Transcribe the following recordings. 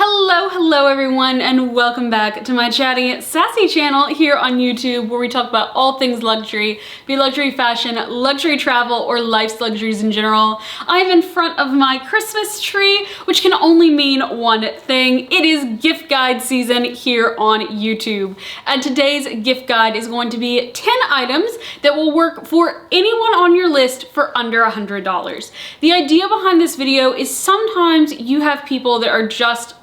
Hello everyone, and welcome back to my chatty, sassy channel here on YouTube, where we talk about all things luxury, be luxury fashion, luxury travel, or life's luxuries in general. I'm in front of my Christmas tree, which can only mean one thing. It is gift guide season here on YouTube. And today's gift guide is going to be 10 items that will work for anyone on your list for under $100. The idea behind this video is sometimes you have people that are just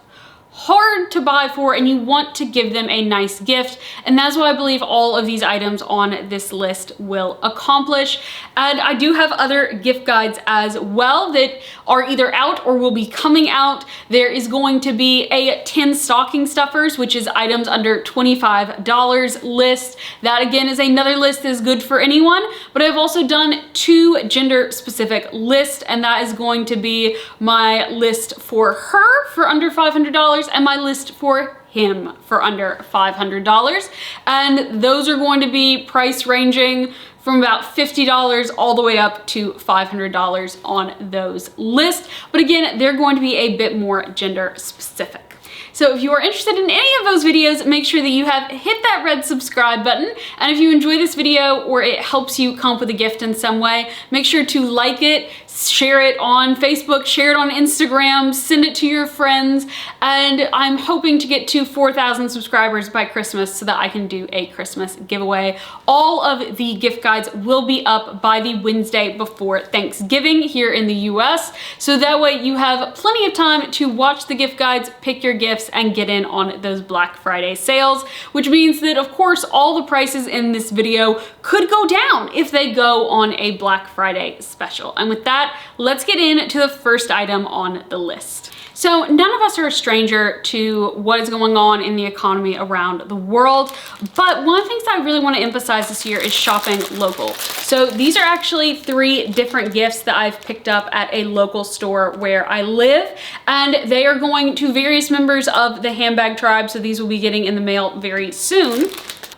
hard to buy for and you want to give them a nice gift, and that's what I believe all of these items on this list will accomplish. And I do have other gift guides as well that are either out or will be coming out. There is going to be a 10 stocking stuffers, which is items under $25 list. That again is another list that is good for anyone, but I've also done 2 gender specific lists, and that is going to be my list for her for under $500 and my list for him for under $500. And those are going to be price ranging from about $50 all the way up to $500 on those lists. But again, they're going to be a bit more gender specific. So if you are interested in any of those videos, make sure that you have hit that red subscribe button. And if you enjoy this video or it helps you come up with a gift in some way, make sure to like it, share it on Facebook, share it on Instagram, send it to your friends. And I'm hoping to get to 4,000 subscribers by Christmas so that I can do a Christmas giveaway. All of the gift guides will be up by the Wednesday before Thanksgiving here in the US. So that way you have plenty of time to watch the gift guides, pick your gifts, and get in on those Black Friday sales, which means that of course all the prices in this video could go down if they go on a Black Friday special. And with that, let's get into the first item on the list. So none of us are a stranger to what is going on in the economy around the world, but one of the things that I really want to emphasize this year is shopping local. So these are actually 3 different gifts that I've picked up at a local store where I live, and they are going to various members of the handbag tribe, so these will be getting in the mail very soon.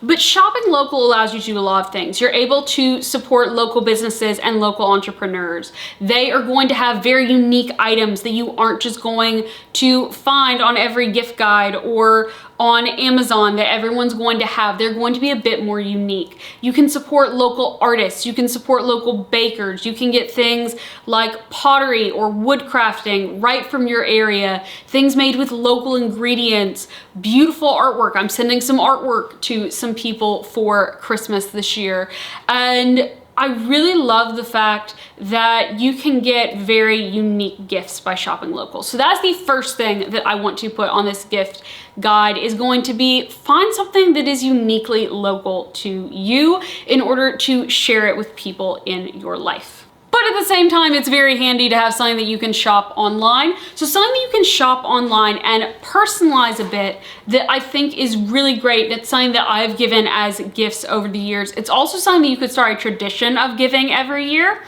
But shopping local allows you to do a lot of things. You're able to support local businesses and local entrepreneurs. They are going to have very unique items that you aren't just going to find on every gift guide or on Amazon that everyone's going to have. They're going to be a bit more unique. You can support local artists, you can support local bakers, you can get things like pottery or wood crafting right from your area, things made with local ingredients, beautiful artwork. I'm sending some artwork to some people for Christmas this year. And I really love the fact that you can get very unique gifts by shopping local. So that's the first thing that I want to put on this gift guide, is going to be find something that is uniquely local to you in order to share it with people in your life. But at the same time, it's very handy to have something that you can shop online. So something that you can shop online and personalize a bit that I think is really great. It's something that I've given as gifts over the years. It's also something that you could start a tradition of giving every year.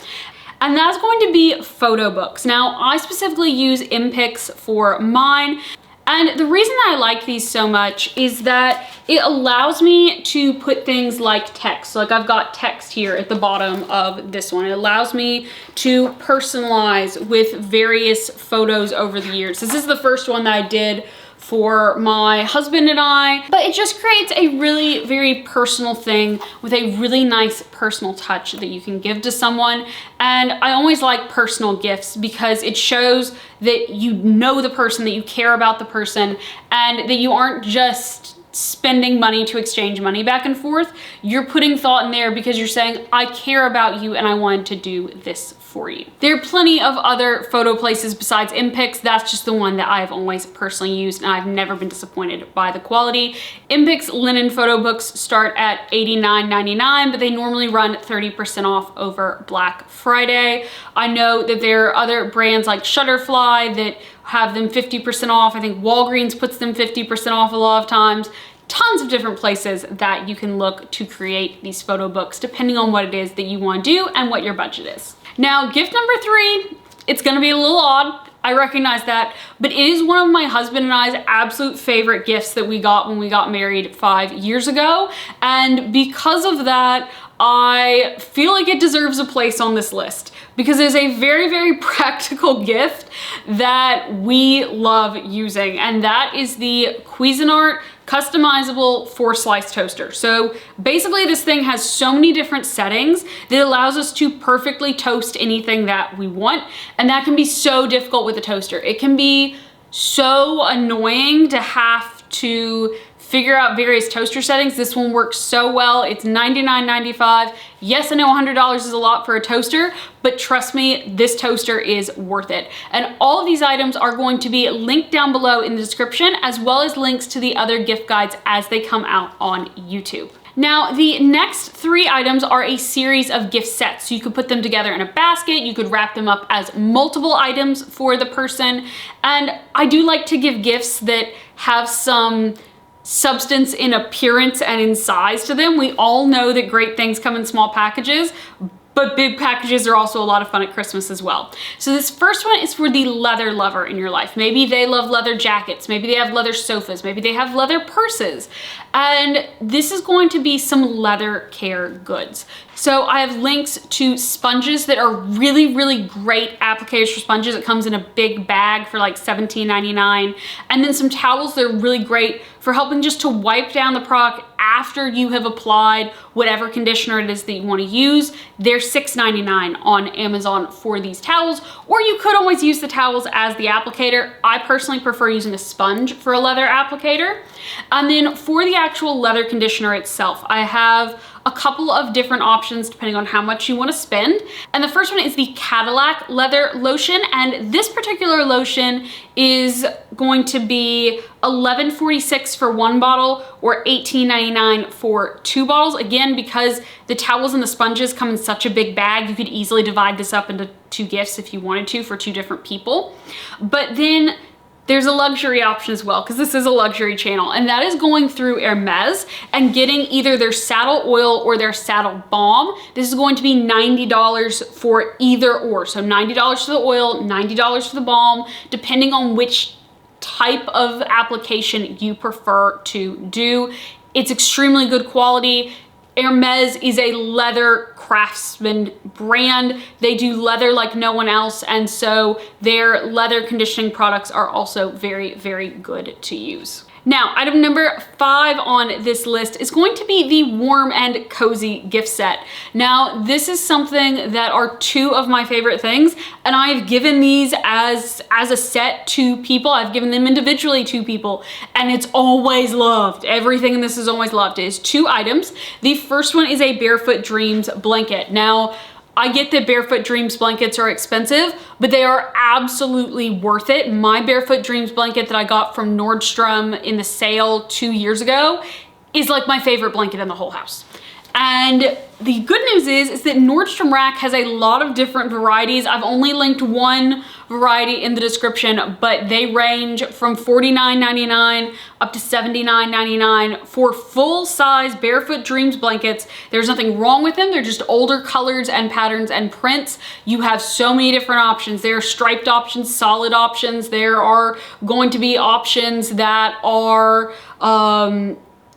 And that's going to be photo books. Now, I specifically use MPix for mine. And the reason that I like these so much is that it allows me to put things like text. So like I've got text here at the bottom of this one. It allows me to personalize with various photos over the years. This is the first one that I did for my husband and I, but it just creates a really very personal thing with a really nice personal touch that you can give to someone. And I always like personal gifts because it shows that you know the person, that you care about the person, and that you aren't just spending money to exchange money back and forth. You're putting thought in there because you're saying, I care about you and I wanted to do this for you. There are plenty of other photo places besides MPix. That's just the one that I've always personally used, and I've never been disappointed by the quality. MPix linen photo books start at $89.99, but they normally run 30% off over Black Friday. I know that there are other brands like Shutterfly that have them 50% off. I think Walgreens puts them 50% off a lot of times. Tons of different places that you can look to create these photo books depending on what it is that you want to do and what your budget is. Now, gift number 3, it's gonna be a little odd. I recognize that, but it is one of my husband and I's absolute favorite gifts that we got when we got married 5 years ago. And because of that, I feel like it deserves a place on this list because it is a very, very practical gift that we love using, and that is the Cuisinart customizable 4-slice toaster. So basically this thing has so many different settings that allows us to perfectly toast anything that we want, and that can be so difficult with a toaster. It can be so annoying to have to figure out various toaster settings. This one works so well. It's $99.95. Yes, I know $100 is a lot for a toaster, but trust me, this toaster is worth it. And all of these items are going to be linked down below in the description, as well as links to the other gift guides as they come out on YouTube. Now, the next 3 items are a series of gift sets. So you could put them together in a basket, you could wrap them up as multiple items for the person. And I do like to give gifts that have some substance in appearance and in size to them. We all know that great things come in small packages, but big packages are also a lot of fun at Christmas as well. So this first one is for the leather lover in your life. Maybe they love leather jackets, maybe they have leather sofas, maybe they have leather purses. And this is going to be some leather care goods. So I have links to sponges that are really, really great applicators for sponges. It comes in a big bag for like $17.99. And then some towels that are really great for helping just to wipe down the product after you have applied whatever conditioner it is that you want to use. They're $6.99 on Amazon for these towels, or you could always use the towels as the applicator. I personally prefer using a sponge for a leather applicator. And then for the actual leather conditioner itself, I have a couple of different options depending on how much you want to spend. And the first one is the Cadillac leather lotion, and this particular lotion is going to be $11.46 for 1 bottle or $18.99 for 2 bottles. Again, because the towels and the sponges come in such a big bag, you could easily divide this up into 2 gifts if you wanted to for 2 different people. But then there's a luxury option as well, because this is a luxury channel, and that is going through Hermes and getting either their saddle oil or their saddle balm. This is going to be $90 for either or. So $90 for the oil, $90 for the balm, depending on which type of application you prefer to do. It's extremely good quality. Hermes is a leather craftsman brand. They do leather like no one else, and so their leather conditioning products are also very, very good to use. Now, item number 5 on this list is going to be the warm and cozy gift set. Now, this is something that are 2 of my favorite things, and I've given these as a set to people. I've given them individually to people, and it's always loved. Everything in this is always loved. It is 2 items. The first one is a Barefoot Dreams blanket. Now, I get that Barefoot Dreams blankets are expensive, but they are absolutely worth it. My Barefoot Dreams blanket that I got from Nordstrom in the sale 2 years ago is like my favorite blanket in the whole house. And the good news is that Nordstrom Rack has a lot of different varieties. I've only linked one variety in the description, but they range from $49.99 up to $79.99 for full-size Barefoot Dreams blankets. There's nothing wrong with them. They're just older colors and patterns and prints. You have so many different options. There are striped options, solid options. There are going to be options that are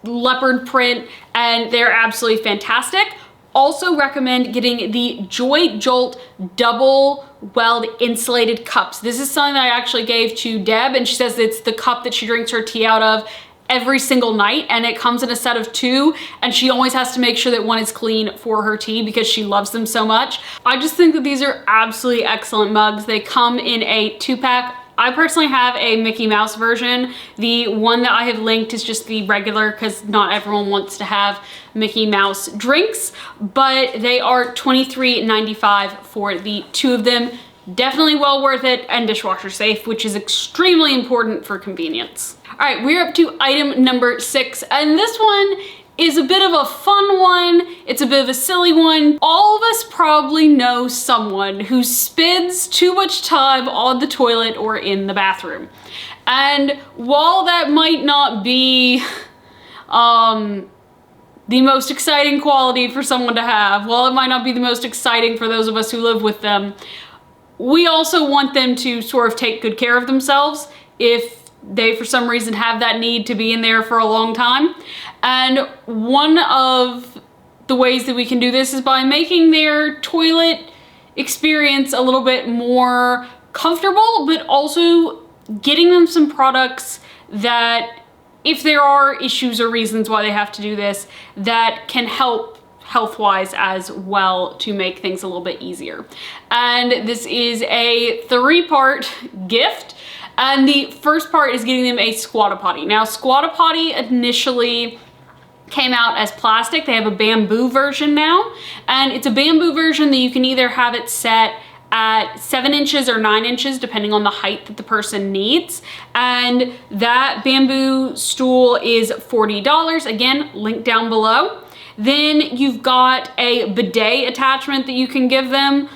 leopard print, and they're absolutely fantastic. Also recommend getting the Joy Jolt double weld insulated cups. This is something that I actually gave to Deb, and she says it's the cup that she drinks her tea out of every single night, and it comes in a set of 2, and she always has to make sure that one is clean for her tea because she loves them so much. I just think that these are absolutely excellent mugs. They come in a 2-pack. I personally have a Mickey Mouse version. The one that I have linked is just the regular, because not everyone wants to have Mickey Mouse drinks, but they are $23.95 for the 2 of them. Definitely well worth it, and dishwasher safe, which is extremely important for convenience. All right, we're up to item number 6, and this one is a bit of a fun one. It's a bit of a silly one. All of us probably know someone who spends too much time on the toilet or in the bathroom. And while that might not be the most exciting quality for someone to have, while it might not be the most exciting for those of us who live with them, we also want them to sort of take good care of themselves if they for some reason have that need to be in there for a long time. And one of the ways that we can do this is by making their toilet experience a little bit more comfortable, but also getting them some products that, if there are issues or reasons why they have to do this, that can help health-wise as well to make things a little bit easier. And this is a 3-part gift. And the first part is getting them a squatta potty. Now, squatta potty initially came out as plastic. They have a bamboo version now, and it's a bamboo version that you can either have it set at 7 inches or 9 inches, depending on the height that the person needs. And that bamboo stool is $40. Again, link down below. Then you've got a bidet attachment that you can give them.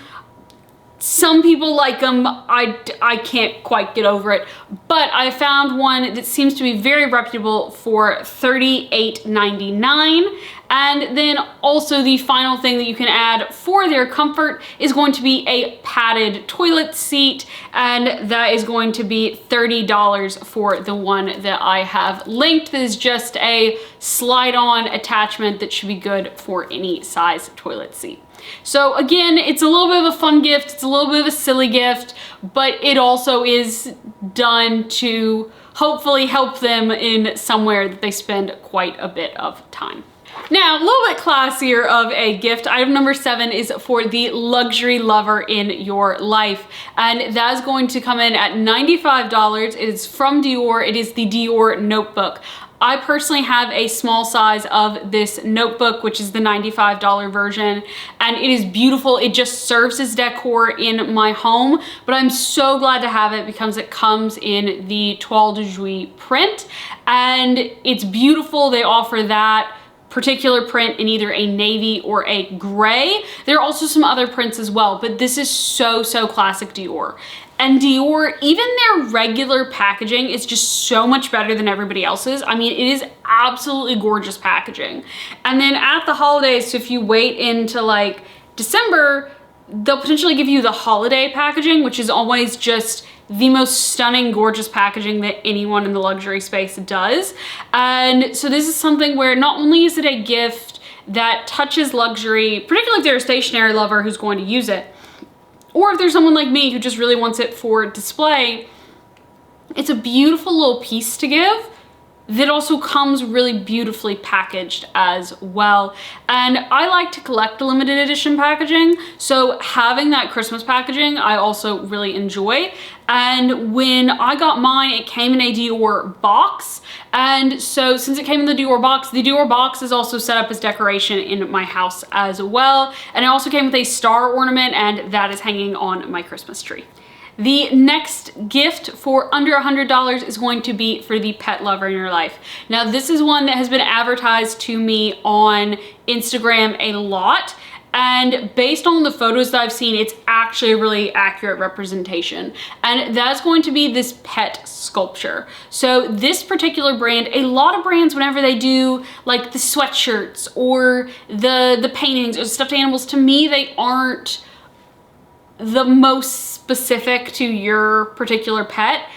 Some people like them. I can't quite get over it, but I found one that seems to be very reputable for $38.99. And then also the final thing that you can add for their comfort is going to be a padded toilet seat, and that is going to be $30 for the one that I have linked. That is just a slide-on attachment that should be good for any size toilet seat. So again, it's a little bit of a fun gift, it's a little bit of a silly gift, but it also is done to hopefully help them in somewhere that they spend quite a bit of time. Now, a little bit classier of a gift, item number 7 is for the luxury lover in your life. And that is going to come in at $95. It is from Dior. It is the Dior notebook. I personally have a small size of this notebook, which is the $95 version, and it is beautiful. It just serves as decor in my home, but I'm so glad to have it because it comes in the Toile de Jouy print, and it's beautiful. They offer that particular print in either a navy or a gray. There are also some other prints as well, but this is so classic Dior. And Dior, even their regular packaging is just so much better than everybody else's. I mean, it is absolutely gorgeous packaging. And then at the holidays, so if you wait into like December, they'll potentially give you the holiday packaging, which is always just the most stunning, gorgeous packaging that anyone in the luxury space does. And so this is something where not only is it a gift that touches luxury, particularly if they're a stationary lover who's going to use it, or if there's someone like me who just really wants it for display, it's a beautiful little piece to give that also comes really beautifully packaged as well. And I like to collect limited edition packaging, so having that Christmas packaging I also really enjoy. And when I got mine, it came in a Dior box. And so since it came in the Dior box is also set up as decoration in my house as well. And it also came with a star ornament, and that is hanging on my Christmas tree. The next gift for under $100 is going to be for the pet lover in your life. Now, this is one that has been advertised to me on Instagram a lot. And based on the photos that I've seen, it's actually a really accurate representation. And that's going to be this pet sculpture. So this particular brand, a lot of brands, whenever they do like the sweatshirts or the paintings or stuffed animals, to me, they aren't the most specific to your particular pet.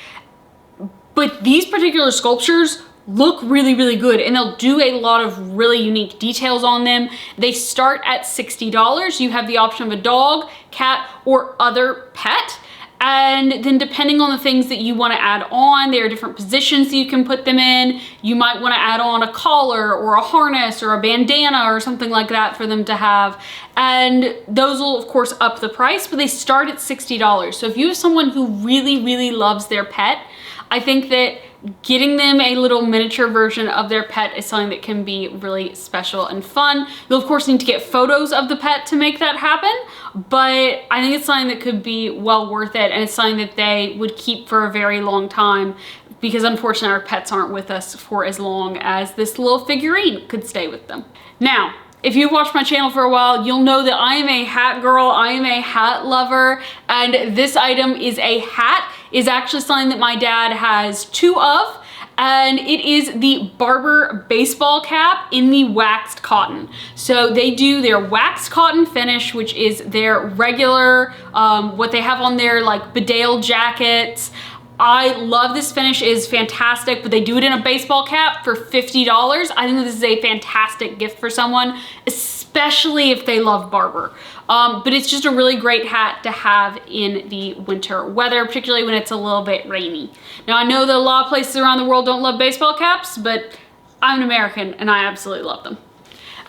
But these particular sculptures look really good, and they'll do a lot of really unique details on them. They start at $60. You have the option of a dog, cat, or other pet. And then depending on the things that you want to add on, there are different positions that you can put them in. You might want to add on a collar or a harness or a bandana or something like that for them to have. And those will of course up the price, but they start at $60. So if you have someone who really loves their pet, I think that getting them a little miniature version of their pet is something that can be really special and fun. You'll of course need to get photos of the pet to make that happen, but I think it's something that could be well worth it, and it's something that they would keep for a very long time, because unfortunately our pets aren't with us for as long as this little figurine could stay with them. Now, if you've watched my channel for a while, you'll know that I am a hat girl, I am a hat lover, and this item is a hat. Is actually something that my dad has 2 of, and it is the Barber baseball cap in the waxed cotton. So they do their waxed cotton finish, which is their regular, what they have on their like bedailed jackets. I love this finish, it is fantastic, but they do it in a baseball cap for $50. I think this is a fantastic gift for someone, especially if they love barber. But it's just a really great hat to have in the winter weather, particularly when it's a little bit rainy. Now I know that a lot of places around the world don't love baseball caps, but I'm an American and I absolutely love them.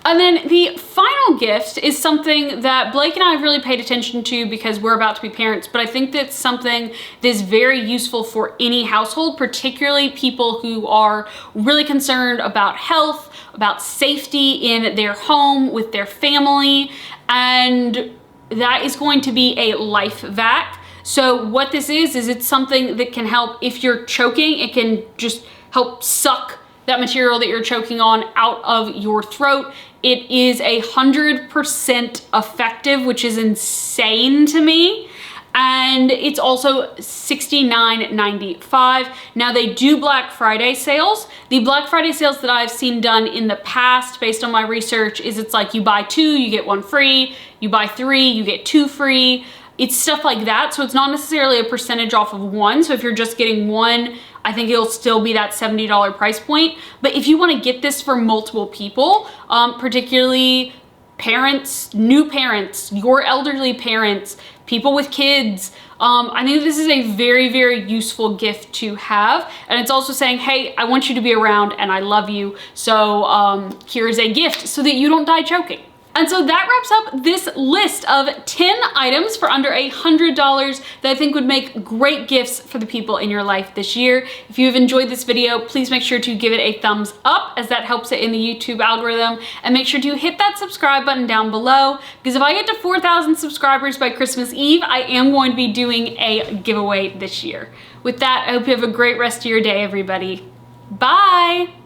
And then the final gift is something that Blake and I have really paid attention to because we're about to be parents, but I think that's something that is very useful for any household, particularly people who are really concerned about health, about safety in their home with their family, and that is going to be a life vac. So what this is it's something that can help if you're choking, it can just help suck that material that you're choking on out of your throat. It is 100% effective, which is insane to me. And it's also $69.95. Now they do Black Friday sales. The Black Friday sales that I've seen done in the past, based on my research, is it's like you buy 2, you get 1 free. You buy 3, you get 2 free. It's stuff like that. So it's not necessarily a percentage off of 1. So if you're just getting 1, I think it'll still be that $70 price point. But if you want to get this for multiple people, particularly parents, new parents, your elderly parents, people with kids, I think this is a very, very useful gift to have. And it's also saying, hey, I want you to be around and I love you. So here's a gift so that you don't die choking. And so that wraps up this list of 10 items for under $100 that I think would make great gifts for the people in your life this year. If you've enjoyed this video, please make sure to give it a thumbs up, as that helps it in the YouTube algorithm, and make sure to hit that subscribe button down below, because if I get to 4,000 subscribers by Christmas Eve, I am going to be doing a giveaway this year. With that, I hope you have a great rest of your day, everybody. Bye!